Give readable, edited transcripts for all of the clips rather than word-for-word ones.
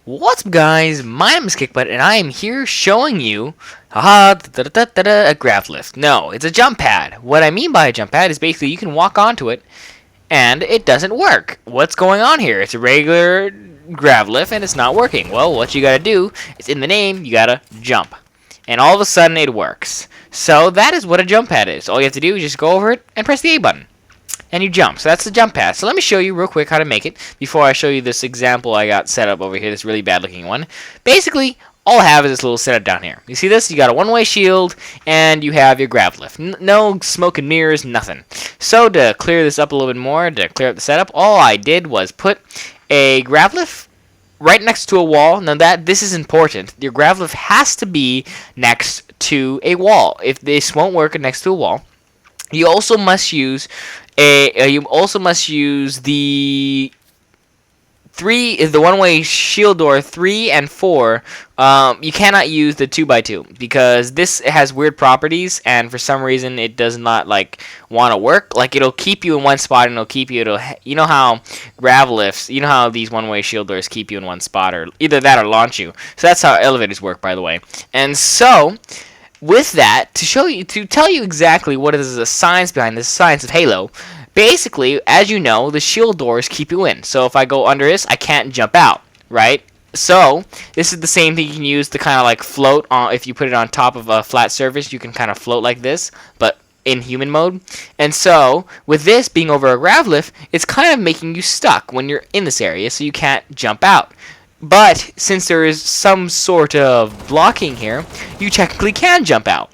What's up, guys? My name is Kickbutt, and I am here showing you a grab lift. No, it's a jump pad. What I mean by a jump pad is basically you can walk onto it, and it doesn't work. What's going on here? It's a regular grab lift, and it's not working. Well, what you gotta do is in the name, you gotta jump. And all of a sudden, it works. So that is what a jump pad is. All you have to do is just go over it and press the A button. And you jump. So that's the jump pad. So let me show you real quick how to make it before I show you this example I got set up over here, this really bad looking one. Basically, all I have is this little setup down here. You see this? You got a one-way shield, and you have your grab lift. No smoke and mirrors, nothing. So to clear this up a little bit more, to clear up the setup, all I did was put a grab lift right next to a wall. Now this is important. Your grab lift has to be next to a wall. If this won't work next to a wall, you also must use the one-way shield door 3 and 4. You cannot use the 2x2 because this has weird properties, and for some reason it does not want to work. It'll keep you in one spot, and it'll keep you. You know how grab lifts, you know how these one-way shield doors keep you in one spot, or either that or launch you. So that's how elevators work, by the way. And so, with that, to tell you exactly what is the science behind this, science of Halo, basically, as you know, the shield doors keep you in. So if I go under this, I can't jump out, right? So this is the same thing you can use to kind of float on. If you put it on top of a flat surface, you can kind of float like this, but in human mode. And so with this being over a grab lift, it's kind of making you stuck when you're in this area, so you can't jump out. But since there is some sort of blocking here, you technically can jump out.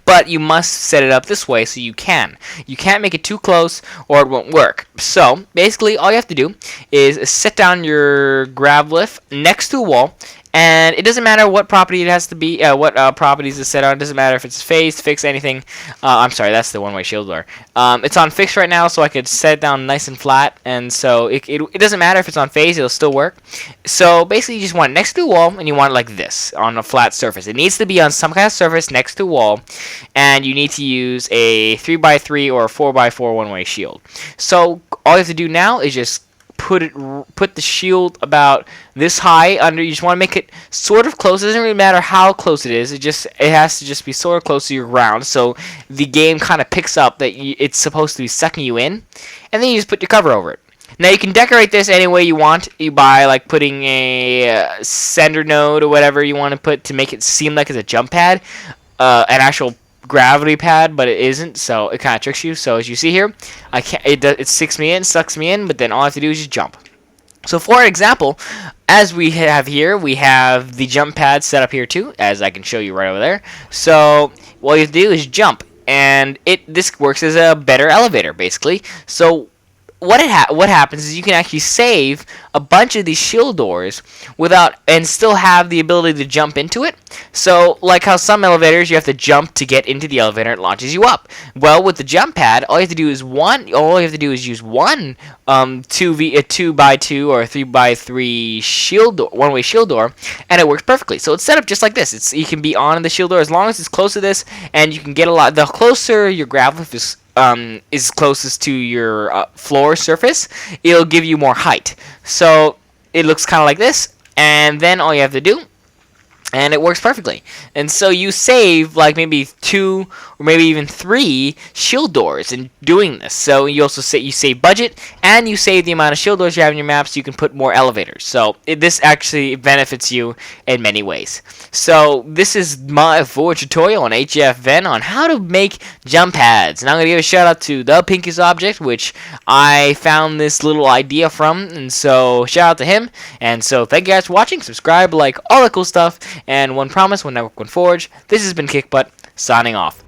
But you must set it up this way so you can. You can't make it too close or it won't work. So basically all you have to do is set down your grab lift next to a wall. And it doesn't matter what property it has to be, what properties is set on. It doesn't matter if it's phase, fixed, anything. I'm sorry, that's the one-way shield door. It's on fixed right now, so I could set it down nice and flat. And so it doesn't matter if it's on phase, it'll still work. So basically, you just want it next to a wall, and you want it like this, on a flat surface. It needs to be on some kind of surface next to a wall, and you need to use a 3x3 or a 4x4 one-way shield. So all you have to do now is just put the shield about this high under. You just want to make it sort of close. It doesn't really matter how close it is. It has to just be sort of close to your ground, so the game kind of picks up that it's supposed to be sucking you in, and then you just put your cover over it. Now you can decorate this any way you want. You by putting a sender node or whatever you want to put to make it seem like it's a jump pad, an actual gravity pad, but it isn't, so it kind of tricks you. So as you see here, it sucks me in, but then all I have to do is just jump. So for example, as we have here, we have the jump pad set up here too, as I can show you right over there. So what you have to do is jump, and this works as a better elevator basically. So what happens is you can actually save a bunch of these shield doors and still have the ability to jump into it. So like how some elevators you have to jump to get into the elevator, it launches you up. Well, with the jump pad, all you have to do is use one 2x2 or 3x3 shield door, one-way shield door, and it works perfectly. So it's set up just like this. You can be on the shield door as long as it's close to this, and you can get a lot. The closer your grab lift is closest to your floor surface, it'll give you more height. So it looks kind of like this, and then all you have to do, and it works perfectly. And so you save maybe 2 or maybe even 3 shield doors in doing this. So you also save budget, and you save the amount of shield doors you have in your map, so you can put more elevators. So this actually benefits you in many ways. So this is my Forge tutorial on HFN on how to make jump pads. And I'm going to give a shout out to the Pinkiest Object, which I found this little idea from. And so shout out to him. And so thank you guys for watching. Subscribe, like, all that cool stuff. And one promise, one network, one forge. This has been Kickbutt, signing off.